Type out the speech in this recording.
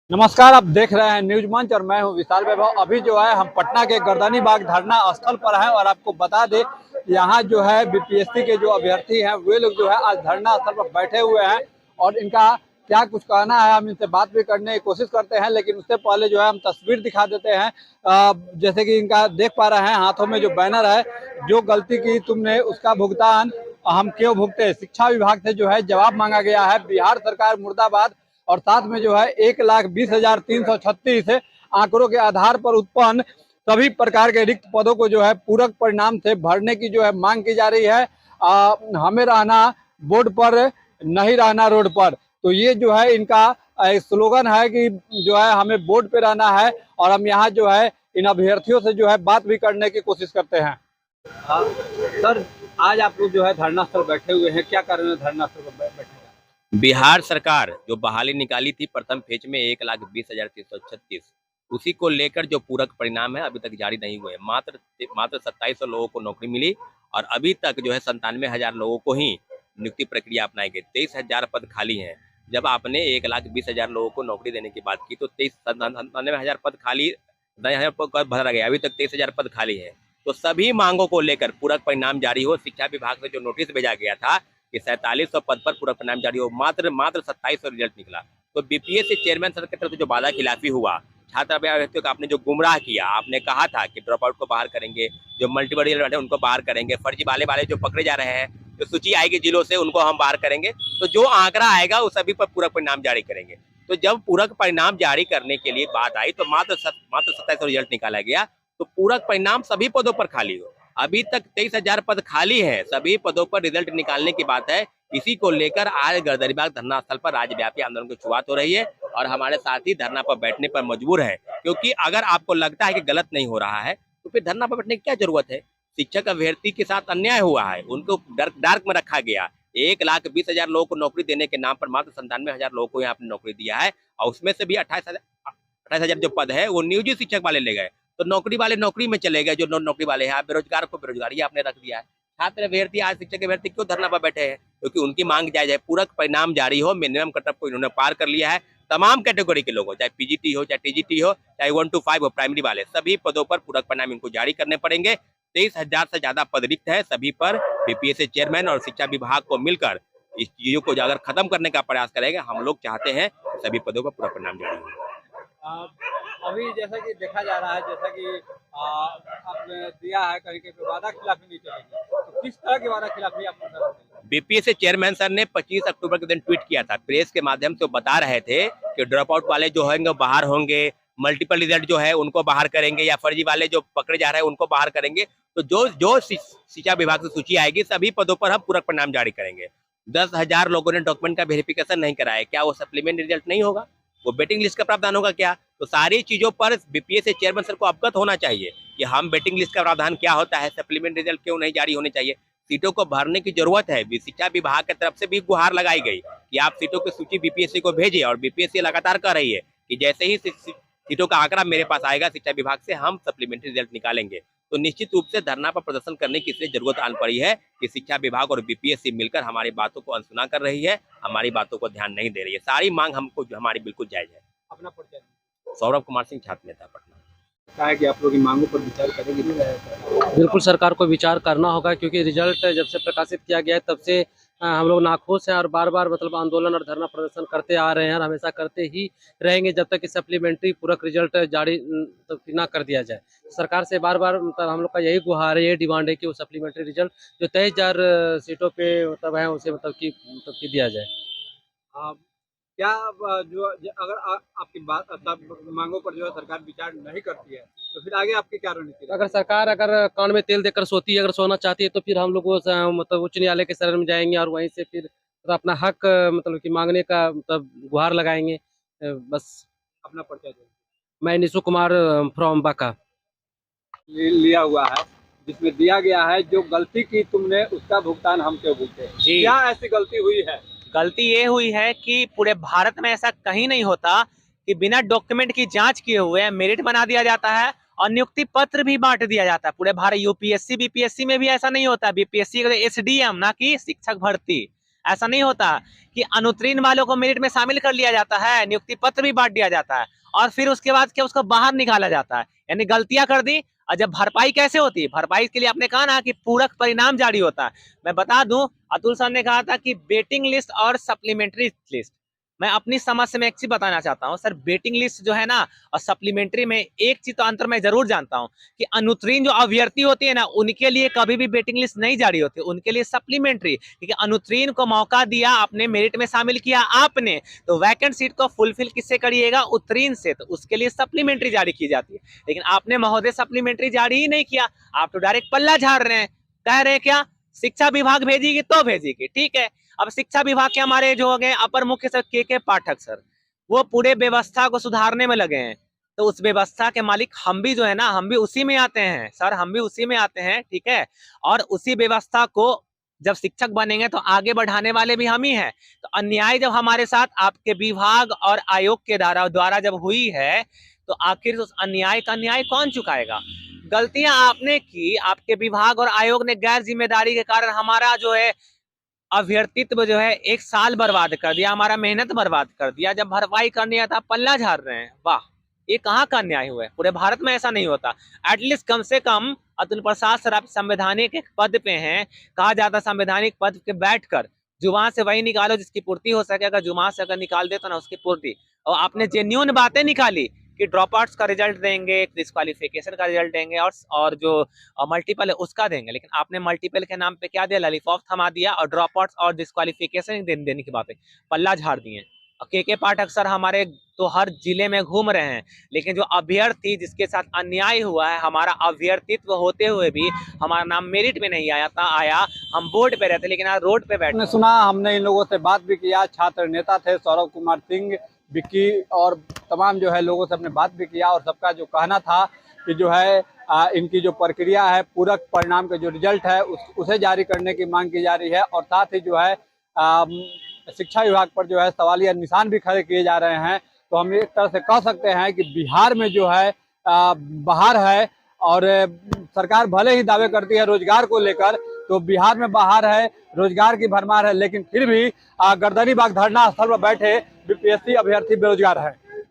नमस्कार, आप देख रहे हैं न्यूज मंच और मैं हूं विशाल वैभव। अभी जो है हम पटना के गर्दनी बाग धरना स्थल पर हैं और आपको बता दें यहाँ जो है बीपीएससी के जो अभ्यर्थी हैं वे लोग जो है आज धरना स्थल पर बैठे हुए हैं और इनका क्या कुछ कहना है हम इनसे बात भी करने की कोशिश करते हैं। लेकिन उससे पहले जो है हम तस्वीर दिखा देते हैं। जैसे कि इनका देख पा रहे हैं हाथों में जो बैनर है, जो गलती की तुमने उसका भुगतान हम क्यों भुगते। शिक्षा विभाग से जो है जवाब मांगा गया है, बिहार सरकार मुर्दाबाद। और साथ में जो है 1,20,336 आंकड़ों के आधार पर उत्पन्न सभी प्रकार के रिक्त पदों को जो है पूरक परिणाम से भरने की जो है मांग की जा रही है। हमें रहना बोर्ड पर, नहीं रहना रोड पर। तो ये जो है इनका स्लोगन है कि जो है हमें बोर्ड पे रहना है और हम यहाँ जो है इन अभ्यर्थियों से जो है बात भी करने की कोशिश करते हैं। सर, आज आप लोग जो है धरना स्थल बैठे हुए हैं, क्या कारण है धरना स्थल पर बैठे? बिहार सरकार जो बहाली निकाली थी प्रथम फेज में 1,20,336, उसी को लेकर जो पूरक परिणाम है अभी तक जारी नहीं हुए। मात्र 2700 लोगों को नौकरी मिली और अभी तक जो है 97,000 लोगों को ही नियुक्ति प्रक्रिया अपनाई गई। 23,000 पद खाली हैं। जब आपने 1,20,000 लोगों को नौकरी देने की बात की तो 97,000 पद खाली भरा गया। अभी तक 23,000 पद खाली है। तो सभी मांगों को लेकर पूरक परिणाम जारी हो। शिक्षा विभाग से जो नोटिस भेजा गया था कि 4700 पद पर पूरक परिणाम जारी हो, मात्र 2700 रिजल्ट निकला। तो बीपीएससी चेयरमैन सर की तरफ से जो वादा खिलाफी हुआ, छात्र अभ्यर्थियों को आपने जो गुमराह किया, आपने कहा था कि ड्रॉप आउट को बाहर करेंगे, जो मल्टीपल रिजल्ट है उनको बाहर करेंगे, फर्जी वाले जो पकड़े जा रहे हैं, जो सूची आएगी जिलों से उनको हम बाहर करेंगे। तो जो आंकड़ा आएगा उस सभी पर पूरक परिणाम जारी करेंगे। तो जब पूरक परिणाम जारी करने के लिए बात आई तो मात्र 2700 रिजल्ट निकाला गया। तो पूरक परिणाम सभी पदों पर खाली हो। अभी तक 23,000 पद खाली है, सभी पदों पर रिजल्ट निकालने की बात है। इसी को लेकर आज गर्दनीबाग धरना स्थल पर राज्यव्यापी आंदोलन की शुरुआत हो रही है और हमारे साथी धरना पर बैठने पर मजबूर है, क्योंकि अगर आपको लगता है कि गलत नहीं हो रहा है तो फिर धरना पर बैठने की क्या जरूरत है। शिक्षक अभ्यर्थी के साथ अन्याय हुआ है, उनको डार्क में रखा गया। 1,20,000 लोगों को नौकरी देने के नाम पर मात्र 97,000 लोगों को यहाँ पे नौकरी दिया है और उसमें से भी 28,000 जो पद है वो नियोजित शिक्षक वाले ले गए। तो नौकरी वाले नौकरी में चले गए, जो नौकरी वाले हैं। बेरोजगार को बेरोजगारी आपने रख दिया है। छात्र अभ्यर्थी आज शिक्षक अभ्यर्थी क्यों धरना पर बैठे हैं? क्योंकि उनकी मांग जायज है, पूरक परिणाम जारी हो। मिनिमम कटअप को इन्होंने पार कर लिया है। तमाम कैटेगरी के लोगों, चाहे पीजीटी हो, चाहे टीजीटी हो, चाहे 1 to 5 हो, प्राइमरी वाले सभी पदों पर पूरक परिणाम इनको जारी करने पड़ेंगे। 23,000 से ज्यादा पद रिक्त है, सभी पर बीपीएससी चेयरमैन और शिक्षा विभाग को मिलकर इस चीजों को अगर खत्म करने का प्रयास करेंगे। हम लोग चाहते हैं सभी पदों पर पूरक परिणाम जारी हो। अभी जैसा कि देखा जा रहा है, जैसा कि आपने दिया है कहीं के वादा खिलाफी नहीं चलेगी, तो किस तरह की वादा खिलाफी आप कर रहे हैं? बीपीएससी चेयरमैन सर ने 25 अक्टूबर के दिन ट्वीट किया था, प्रेस के माध्यम से वो बता रहे थे कि ड्रॉप आउट वाले जो होंगे बाहर होंगे, मल्टीपल रिजल्ट जो है उनको बाहर करेंगे, या फर्जी वाले जो पकड़े जा रहे हैं उनको बाहर करेंगे। तो जो शिक्षा विभाग से सूची आएगी सभी पदों पर हम पूरक परिणाम जारी करेंगे। 10,000 लोगों ने डॉक्यूमेंट का वेरिफिकेशन नहीं कराया, क्या वो सप्लीमेंट रिजल्ट नहीं होगा? वो वेटिंग लिस्ट का प्रावधान होगा क्या? तो सारी चीजों पर बीपीएससी चेयरमैन सर को अवगत होना चाहिए कि हम वेटिंग लिस्ट का प्रावधान क्या होता है, सप्लीमेंट रिजल्ट क्यों नहीं जारी होने चाहिए। सीटों को भरने की जरूरत है। शिक्षा विभाग की तरफ से भी गुहार लगाई गई कि आप सीटों की सूची बीपीएससी को भेजिए और बीपीएससी लगातार कह रही है कि जैसे ही सीटों का आंकड़ा मेरे पास आएगा शिक्षा विभाग से हम सप्लीमेंट्री रिजल्ट निकालेंगे। तो निश्चित रूप से धरना पर प्रदर्शन करने की इसलिए जरूरत आन पड़ी है कि शिक्षा विभाग और बीपीएससी मिलकर हमारी बातों को अनसुना कर रही है, हमारी बातों को ध्यान नहीं दे रही है। सारी मांग हमको जो हमारी बिल्कुल जायज है। अपना परिचय। सौरभ कुमार सिंह, छात्र नेता, पटना। क्या है कि आप लोग की मांगों पर विचार करेंगे? बिल्कुल सरकार को विचार करना होगा, क्योंकि रिजल्ट जब से प्रकाशित किया गया है तब से हम लोग नाखुश हैं और बार बार मतलब आंदोलन और धरना प्रदर्शन करते आ रहे हैं और हमेशा करते ही रहेंगे जब तक कि सप्लीमेंट्री पूरक रिजल्ट जारी ना कर दिया जाए। सरकार से बार बार मतलब हम लोग का यही गुहार है, यही डिमांड है कि वो सप्लीमेंट्री रिजल्ट जो 23,000 सीटों पे मतलब है उसे मतलब कि दिया जाए। क्या अगर आपकी बात मांगों पर जो है सरकार विचार नहीं करती है तो फिर आगे आपकी क्या रणनीति? अगर सरकार अगर कान में तेल देकर सोती है, अगर सोना चाहती है तो फिर हम लोग मतलब उच्च न्यायालय के शरण में जाएंगे और वहीं से फिर मतलब अपना हक मतलब कि मांगने का मतलब गुहार लगाएंगे। बस। अपना परिचय दो। मैं निशु कुमार फ्रॉम बांका लिया हुआ है, जिसमें दिया गया है जो गलती की तुमने उसका भुगतान हम क्यों भुगते। क्या ऐसी गलती हुई है? गलती ये हुई है कि पूरे भारत में ऐसा कहीं नहीं होता कि बिना डॉक्यूमेंट की जांच किए हुए मेरिट बना दिया जाता है और नियुक्ति पत्र भी बांट दिया जाता है। पूरे भारत यूपीएससी बीपीएससी में भी ऐसा नहीं होता। बीपीएससी एसडीएम ना कि शिक्षक भर्ती, ऐसा नहीं होता कि अनुत्तीर्ण वालों को मेरिट में शामिल कर लिया जाता है, नियुक्ति पत्र भी बांट दिया जाता है और फिर उसके बाद क्या उसको बाहर निकाला जाता है, यानी गलतियां कर दी। और जब भरपाई कैसे होती है, भरपाई के लिए आपने कहा ना कि पूरक परिणाम जारी होता है। मैं बता दूं, अतुल सर ने कहा था कि वेटिंग लिस्ट और सप्लीमेंट्री लिस्ट। मैं अपनी समझ से मैं एक चीज बताना चाहता हूँ सर, वेटिंग लिस्ट जो है ना और सप्लीमेंट्री में एक चीज तो अंतर मैं जरूर जानता हूँ कि अनुत्तीर्ण जो अभ्यर्थी होती है ना उनके लिए कभी भी वेटिंग लिस्ट नहीं जारी होती, उनके लिए सप्लीमेंट्री, क्योंकि अनुत्तीर्ण को मौका दिया, आपने मेरिट में शामिल किया आपने, तो वैकेंट सीट को फुलफिल किससे करिएगा, उत्तीर्ण से, तो उसके लिए सप्लीमेंट्री जारी की जाती है। लेकिन आपने महोदय सप्लीमेंट्री जारी ही नहीं किया, आप तो डायरेक्ट पल्ला झाड़ रहे हैं, कह रहे हैं क्या शिक्षा विभाग भेजेगी तो भेजेगी, ठीक है। अब शिक्षा विभाग के हमारे जो हो गए अपर मुख्य सचिव के पाठक सर, वो पूरे व्यवस्था को सुधारने में लगे हैं, तो उस व्यवस्था के मालिक हम भी जो है ना, हम भी उसी में आते हैं सर, हम भी उसी में आते हैं, ठीक है। और उसी व्यवस्था को जब शिक्षक बनेंगे तो आगे बढ़ाने वाले भी हम ही हैं। तो अन्याय जब हमारे साथ आपके विभाग और आयोग के द्वारा जब हुई है, तो आखिर उस अन्याय का न्याय कौन चुकाएगा। गलतियां आपने की, आपके विभाग और आयोग ने गैर जिम्मेदारी के कारण हमारा जो है अभ्यर्थित्व जो है 1 साल बर्बाद कर दिया, हमारा मेहनत बर्बाद कर दिया। जब भरपाई करनी है तो आप पल्ला झाड़ रहे हैं, वाह, ये कहाँ का न्याय हुआ है। पूरे भारत में ऐसा नहीं होता। एटलीस्ट कम से कम अतुल प्रसाद सर आप संवैधानिक पद पे हैं, कहा जाता संवैधानिक पद पे बैठकर जुबान से वही निकालो जिसकी पूर्ति हो सके, अगर जुबान से अगर निकाल दे तो ना उसकी पूर्ति। और आपने जेन्युइन बातें निकाली कि ड्रॉप आउट्स का रिजल्ट देंगे, डिस्क्वालिफिकेशन का रिजल्ट देंगे और जो मल्टीपल है उसका देंगे, लेकिन आपने मल्टीपल के नाम पे क्या दिया, लॉलीपॉप थमा दिया और ड्रॉप आउट्स और डिस्क्वालिफिकेशन देने की बात है, पल्ला झाड़ दिए। और के पाठक सर हमारे तो हर जिले में घूम रहे हैं, लेकिन जो अभ्यर्थी जिसके साथ अन्याय हुआ है, हमारा अभ्यर्थित्व होते हुए भी हमारा नाम मेरिट में नहीं आया, हम बोर्ड पे रहते लेकिन आज रोड पे बैठे। हमने सुना, हमने इन लोगों से बात भी किया, छात्र नेता थे सौरभ कुमार सिंह, विक्की और तमाम जो है लोगों से हमने बात भी किया और सबका जो कहना था कि जो है इनकी जो प्रक्रिया है, पूरक परिणाम का जो रिजल्ट है उसे जारी करने की मांग की जा रही है और साथ ही जो है शिक्षा विभाग पर जो है सवालिया निशान भी खड़े किए जा रहे हैं। तो हम एक तरह से कह सकते हैं कि बिहार में जो है बाहर है और सरकार भले ही दावे करती है रोजगार को लेकर, तो बिहार में बाहर है, रोजगार की भरमार है, लेकिन फिर भी गर्दनीबाग धरना स्थल पर बैठे बीपीएससी अभ्यर्थी बेरोजगार है।